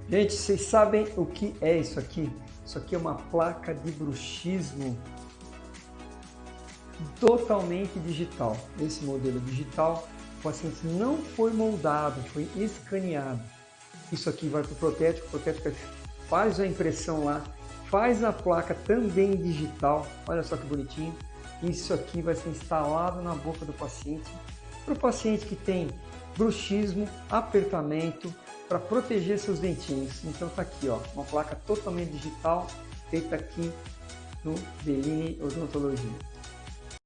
Gente, vocês sabem o que é isso aqui? Isso aqui é uma placa de bruxismo totalmente digital. Esse modelo digital, o paciente não foi moldado, foi escaneado. Isso aqui vai para o protético faz a impressão lá, faz a placa também digital, olha só que bonitinho. Isso aqui vai ser instalado na boca do paciente, para o paciente que tem bruxismo, apertamento, para proteger seus dentinhos. Então tá aqui, ó, uma placa totalmente digital, feita aqui no Bellini Odontologia.